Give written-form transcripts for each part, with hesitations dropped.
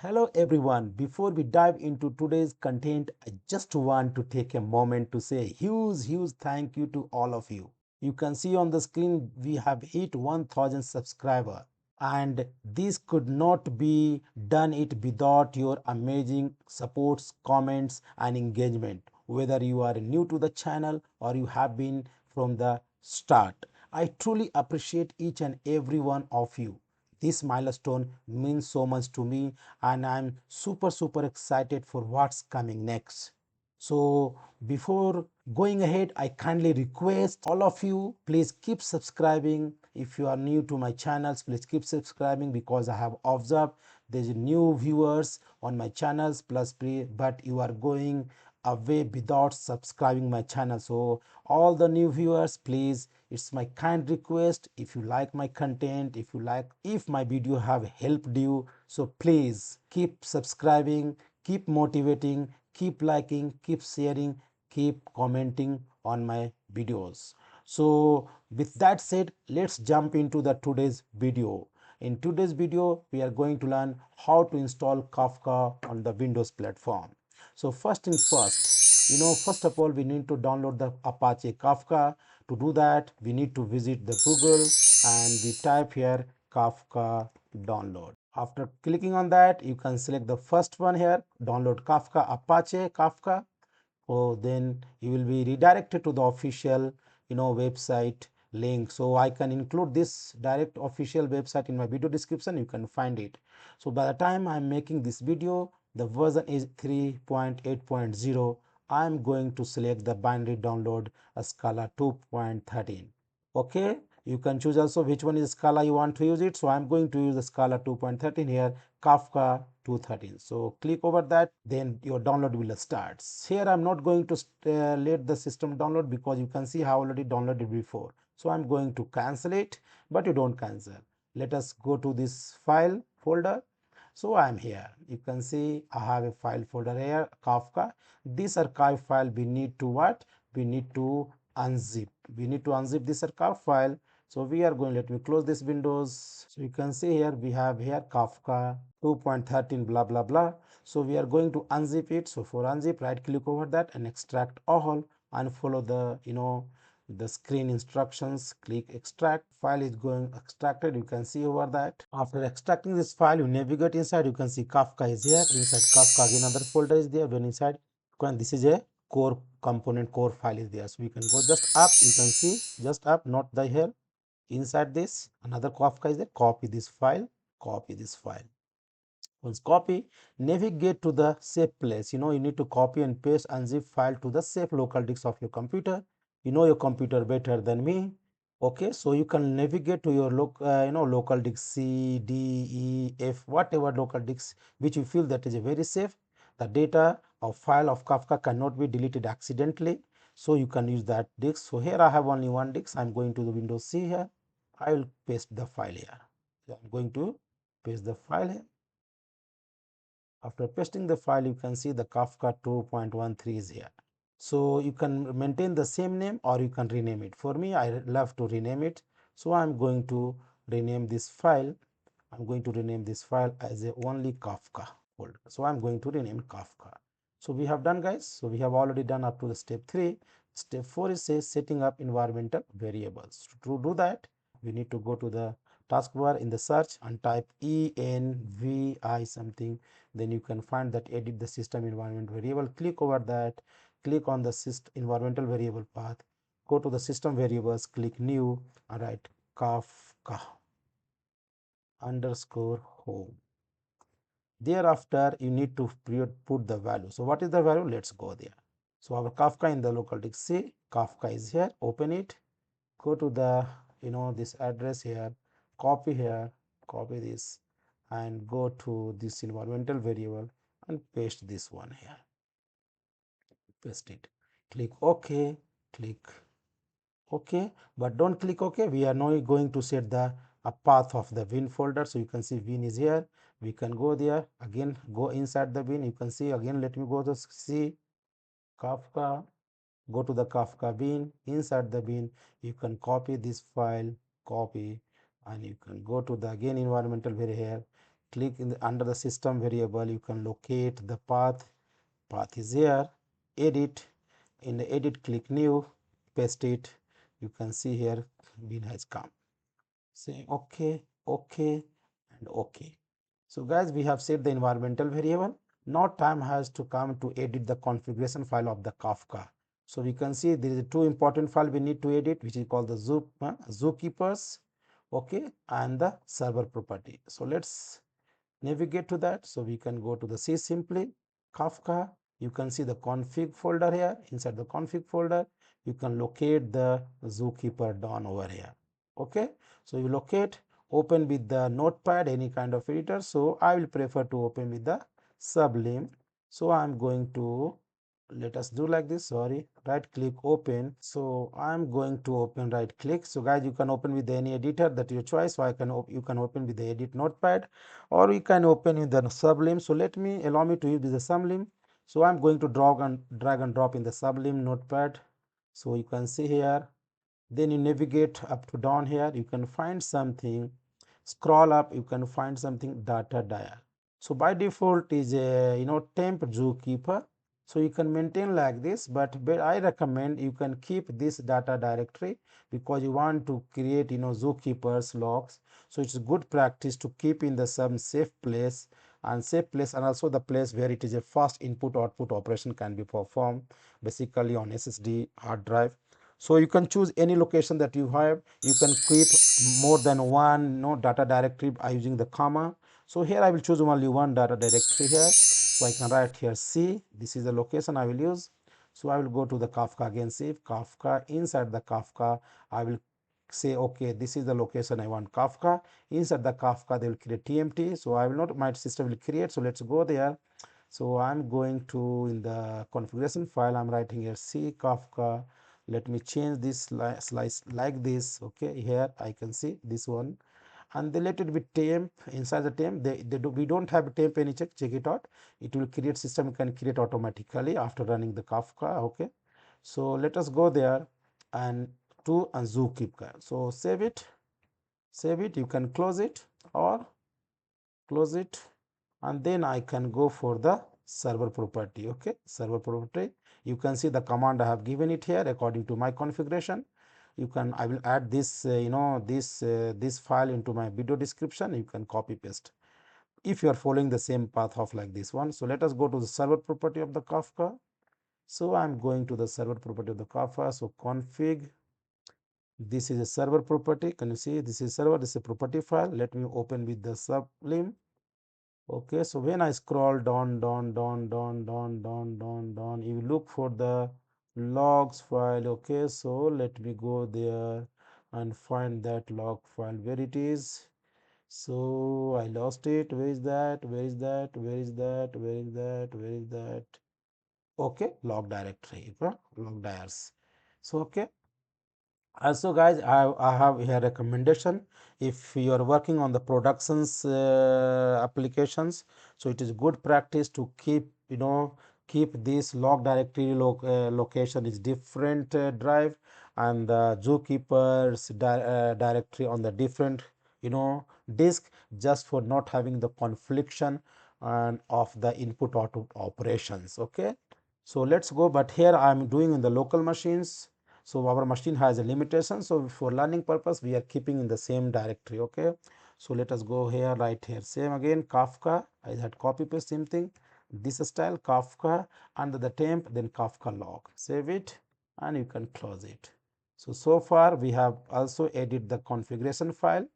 Hello everyone. Before we dive into today's content, I just want to take a moment to say a huge thank you to all of you. You can see on the screen we have hit 1000 subscribers, and this could not be done it without your amazing supports, comments and engagement. Whether you are new to the channel or you have been from the start, I truly appreciate each and every one of you. This milestone means so much to me, and I'm super excited for what's coming next. So before going ahead, I kindly request all of you, please keep subscribing. If you are new to my channels, please keep subscribing, because I have observed there's new viewers on my channels plus but you are going away without subscribing my channel. So all the new viewers, please, it's my kind request, if you like my content, if my video have helped you, so please keep subscribing, keep motivating, keep liking, keep sharing, keep commenting on my videos. So with that said, let's jump into the today's video. In today's video, we are going to learn how to install Kafka on the Windows platform. So first thing first, first of all, we need to download the Apache Kafka. To do that, we need to visit the Google and we type here Kafka download. After clicking on that, you can select the first one here, download Kafka, Apache Kafka. So then you will be redirected to the official website link. So I can include this direct official website in my video description, you can find it. So by the time I'm making this video, the version is 3.8.0. I'm going to select the binary download a Scala 2.13. Okay, you can choose also which one is Scala you want to use it. So I'm going to use the Scala 2.13 here, Kafka 213. So click over that, then your download will start. Here I'm not going to let the system download, because you can see I already downloaded before. So I'm going to cancel it, but you don't cancel. Let us go to this file folder. So I'm here, you can see I have a file folder here, Kafka. This archive file we need to what, we need to unzip, this archive file. So we are going, let me close this windows. So you can see here we have here Kafka 2.13 blah blah blah. So we are going to unzip it. So for unzip, right click over that and extract all, and follow the the screen instructions. Click extract, file is going extracted, you can see over that. After extracting this file, you navigate inside, you can see Kafka is here. Inside Kafka again another folder is there. When inside, this is a core component, core file is there. So we can go just up, you can see just up, not the here. Inside this another Kafka is there. Copy this file, copy this file. Once copy, navigate to the safe place. You need to copy and paste unzip file to the safe local disk of your computer. You know your computer better than me. Okay, so you can navigate to your local disk C, D, E, F, whatever local disk which you feel that is very safe. The data or file of Kafka cannot be deleted accidentally, so you can use that disk. So here I have only one disk. I'm going to the Windows C here. I will paste the file here. So I'm going to paste the file here. After pasting the file, you can see the Kafka 2.13 is here. So you can maintain the same name or you can rename it. For me, I love to rename it. So I'm going to rename this file. I'm going to rename this file as a only Kafka folder. So I'm going to rename Kafka. So we have done, guys. So we have already done up to the step 3. Step 4 is says setting up environmental variables. To do that, we need to go to the taskbar in the search and type envi something. Then you can find that edit the system environment variable. Click over that, click on the system environmental variable path, go to the system variables, click new and write Kafka underscore home. Thereafter you need to put the value. So what is the value? Let's go there. So our Kafka in the local disk C, Kafka is here. Open it, go to the this address here, copy here, copy this and go to this environmental variable and paste this one here, paste it, click OK, click OK, but don't click OK. We are now going to set the a path of the bin folder. So you can see bin is here. We can go there again, go inside the bin. You can see again, let me go to C Kafka, go to the Kafka bin. Inside the bin, you can copy this file, copy, and you can go to the again environmental variable here, click in under the system variable, you can locate the path is here, edit, in the edit click new, paste it, you can see here bin has come, say okay, okay, and okay. So guys, we have set the environmental variable. Now time has to come to edit the configuration file of the Kafka. So we can see there is two important file we need to edit, which is called the zookeepers, okay, and the server property. So let's navigate to that. So we can go to the C simply, Kafka. You can see the config folder here. Inside the config folder, you can locate the zookeeper down over here. Okay, so you locate, open with the notepad, any kind of editor. So I will prefer to open with the Sublime. So I'm going to, let us do like this, sorry, right click open. So I'm going to open, right click. So guys, you can open with any editor that your choice. So you can open with the edit notepad, or you can open with the Sublime. So allow me to use the Sublime. So I'm going to drag and drop in the Sublime notepad. So you can see here, then you navigate up to down here, you can find something, scroll up, you can find something data dial. So by default is a temp zookeeper. So you can maintain like this, but I recommend you can keep this data directory, because you want to create zookeepers logs. So it's good practice to keep in the some safe place, and also the place where it is a fast input output operation can be performed, basically on SSD hard drive. So you can choose any location that you have. You can keep more than one data directory by using the comma. So here I will choose only one data directory here. So I can write here C. This is the location I will use. So I will go to the Kafka again, save Kafka. Inside the Kafka, I will say okay, this is the location I want Kafka. Inside the Kafka, they will create TMT. So I will not, my system will create. So let's go there. So I'm going to, in the configuration file, I'm writing here C Kafka. Let me change this slice like this. Okay, here I can see this one, and they let it be temp. Inside the temp, we don't have temp any check it out. It will create, system can create automatically after running the Kafka. Okay, so let us go there and to a zookeeper. So save it, you can close it or close it, and then I can go for the server property. Okay, server property, you can see the command I have given it here according to my configuration. You can, I will add this this file into my video description. You can copy paste if you are following the same path of like this one. So let us go to the server property of the Kafka. So I'm going to the server property of the Kafka. So config, this is a server property. Can you see this is server, this is a property file. Let me open with the Sublime. Okay, so when I scroll down, you look for the logs file. Okay, so let me go there and find that log file where it is. So I lost it. Where is that? Where is that? Where is that? Where is that? Where is that? Okay, log directory, log diars. So okay, also guys, I have here recommendation. If you are working on the productions applications, so it is good practice to keep keep this log directory location is different drive, and the zookeepers directory on the different disk, just for not having the confliction and of the input output operations. Okay, so let's go, but here I am doing in the local machines. So our machine has a limitation. So for learning purpose, we are keeping in the same directory. Okay. So let us go here, right here. Same again, Kafka. I had copy paste same thing. This style Kafka under the temp, then kfka-log. Save it and you can close it. So far we have also edited the configuration file.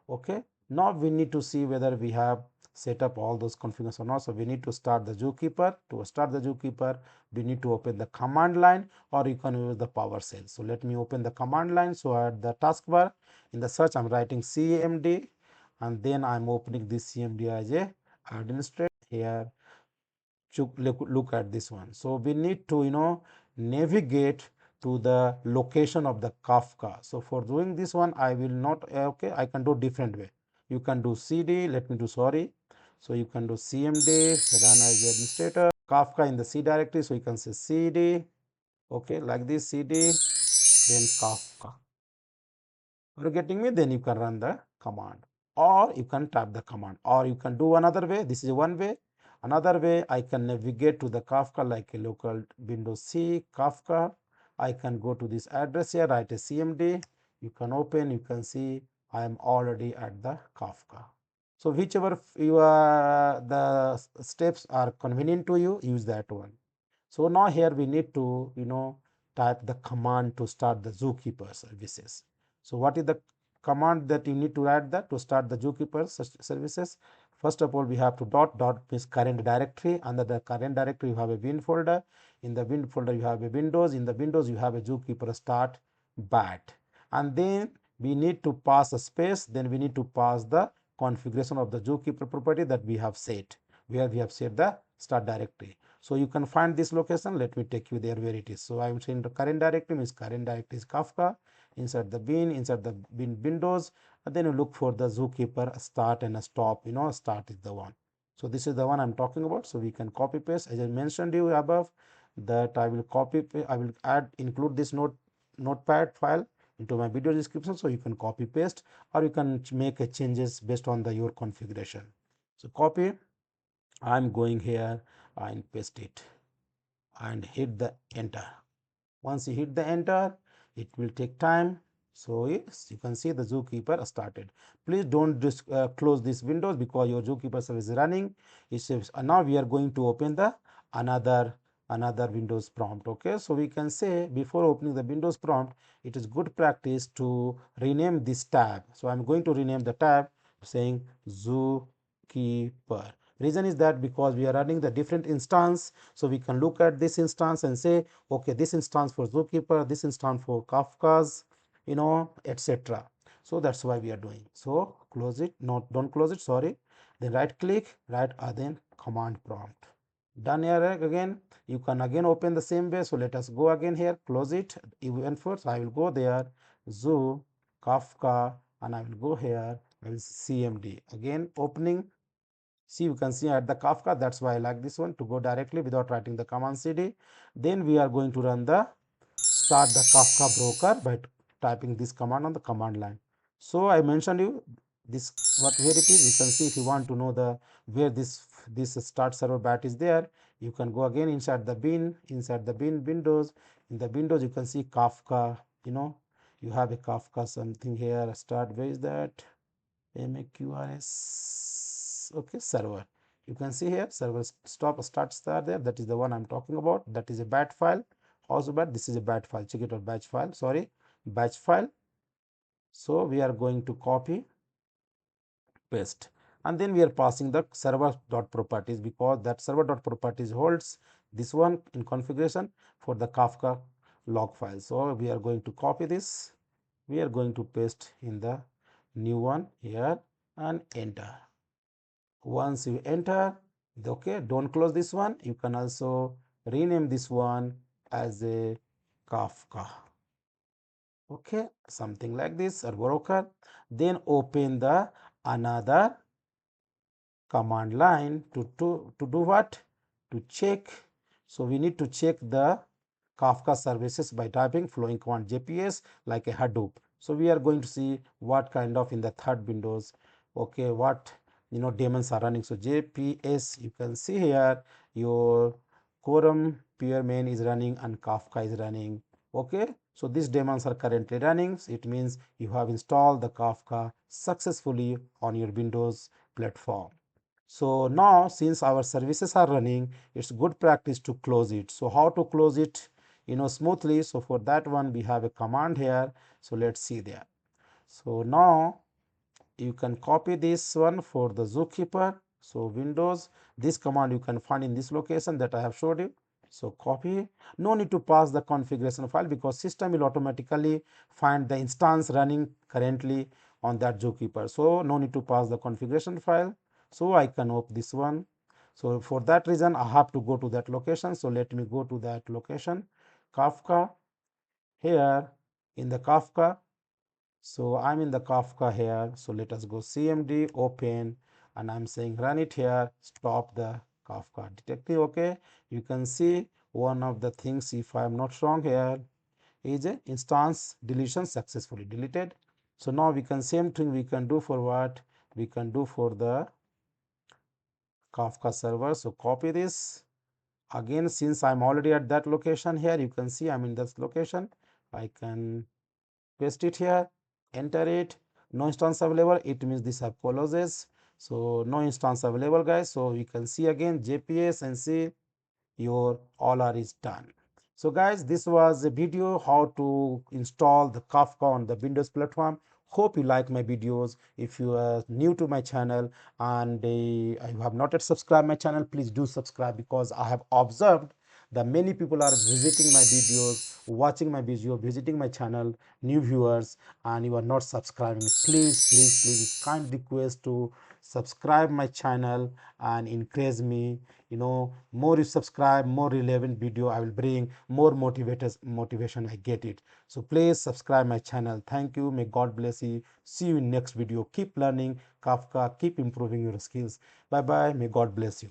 Okay, now we need to see whether we have set up all those configurations or not. So we need to start the zookeeper. To start the zookeeper, we need to open the command line, or you can use the PowerShell. So let me open the command line. So at the taskbar in the search, I'm writing cmd, and then I'm opening this cmd as a administrator here. Look at this one. So we need to navigate to the location of the Kafka. So for doing this one, I will not okay, I can do different way. You can do cd, let me do, sorry, so you can do cmd run as the administrator Kafka in the C directory. So you can say cd, okay, like this, cd, then Kafka. You're getting me? Then you can run the command. or you can type the command, or you can do another way. This is one way. Another way, I can navigate to the Kafka like a local Windows C Kafka. I can go to this address here, write a cmd, you can open, you can see I am already at the Kafka. So whichever the steps are convenient to you, use that one. So now here we need to type the command to start the zookeeper services. So what is the command that you need to write that to start the zookeeper services? First of all, we have to dot means current directory. Under the current directory, you have a win folder. In the win folder, you have a Windows. In the Windows, you have a zookeeper start bat. And then we need to pass a space. Then we need to pass the configuration of the zookeeper property that we have set, where we have set the start directory. So you can find this location. Let me take you there where it is. So I am saying the current directory means current directory is Kafka. Inside the bin Windows, and then you look for the zookeeper start and a stop. Start is the one. So this is the one I'm talking about. So we can copy paste as I mentioned you above, that I will I will include this notepad file into my video description, so you can copy paste or you can make a changes based on your configuration. So copy, I'm going here and paste it and hit the enter. Once you hit the enter, it will take time. So yes, you can see the zookeeper started. Please don't just close this windows because your zookeeper service is running. It says now we are going to open the another Windows prompt. Okay, so we can say before opening the Windows prompt, it is good practice to rename this tab. So I'm going to rename the tab saying zookeeper. Reason is that because we are running the different instance, so we can look at this instance and say, okay, this instance for zookeeper, this instance for Kafka's, etc. So that's why we are doing. So close it, don't close it, sorry. Then right click, write then command prompt. Done here again. You can again open the same way. So let us go again here, close it. Even first I will go there, zoo Kafka, and I will go here, I will cmd again opening. See, you can see at the Kafka. That's why I like this one, to go directly without writing the command cd. Then we are going to run the start the Kafka broker by typing this command on the command line. So I mentioned you this where it is. You can see if you want to know the where this start server bat is there, you can go again inside the bin Windows. In the Windows, you can see Kafka. You have a Kafka something here. Start, where is that? MAQRS, okay, server. You can see here server start start there. That is the one I'm talking about. That is a bat file. Also bat, this is a bat file. Check it out, batch file. Sorry, batch file. So we are going to copy, paste, and then we are passing the server.properties because that server.properties holds this one in configuration for the Kafka log file. So we are going to copy this. We are going to paste in the new one here and enter. Once you enter, okay, don't close this one. You can also rename this one as a Kafka. Okay, something like this, or broker. Then open the another command line to do what? To check. So we need to check the Kafka services by typing following command JPS like a Hadoop. So we are going to see what kind of in the third Windows, okay, what daemons are running. So JPS, you can see here your quorum peer main is running and Kafka is running. Okay, so these daemons are currently running. So it means you have installed the Kafka successfully on your Windows platform. So now since our services are running, it's good practice to close it. So how to close it smoothly? So for that one we have a command here. So let's see there. So now you can copy this one for the zookeeper. So Windows, this command you can find in this location that I have showed you. So copy, no need to pass the configuration file because system will automatically find the instance running currently on that zookeeper. So no need to pass the configuration file. So I can open this one. So for that reason I have to go to that location. So let me go to that location, Kafka. Here in the Kafka, so I'm in the Kafka here. So let us go cmd open, and I'm saying run it here, stop the Kafka detective. Okay, you can see one of the things, if I'm not wrong here, is a instance deletion successfully deleted. So now we can same thing we can do for what? we can do for the Kafka server. So copy this. Again, since I'm already at that location here, you can see I'm in this location. I can paste it here, enter it. No instance available, it means this have closes. So no instance available, guys. So you can see again JPS and see your all are is done. So guys, this was a video how to install the Kafka on the Windows platform. Hope you like my videos. If you are new to my channel and you have not yet subscribed my channel, please do subscribe, because I have observed that many people are visiting my videos, watching my video, visiting my channel, new viewers, and you are not subscribing. Please, it's kind request to subscribe my channel and encourage me. More you subscribe, more relevant video I will bring, more motivation I get it. So please subscribe my channel. Thank you. May God bless you. See you in next video. Keep learning Kafka, keep improving your skills. Bye bye. May God bless you.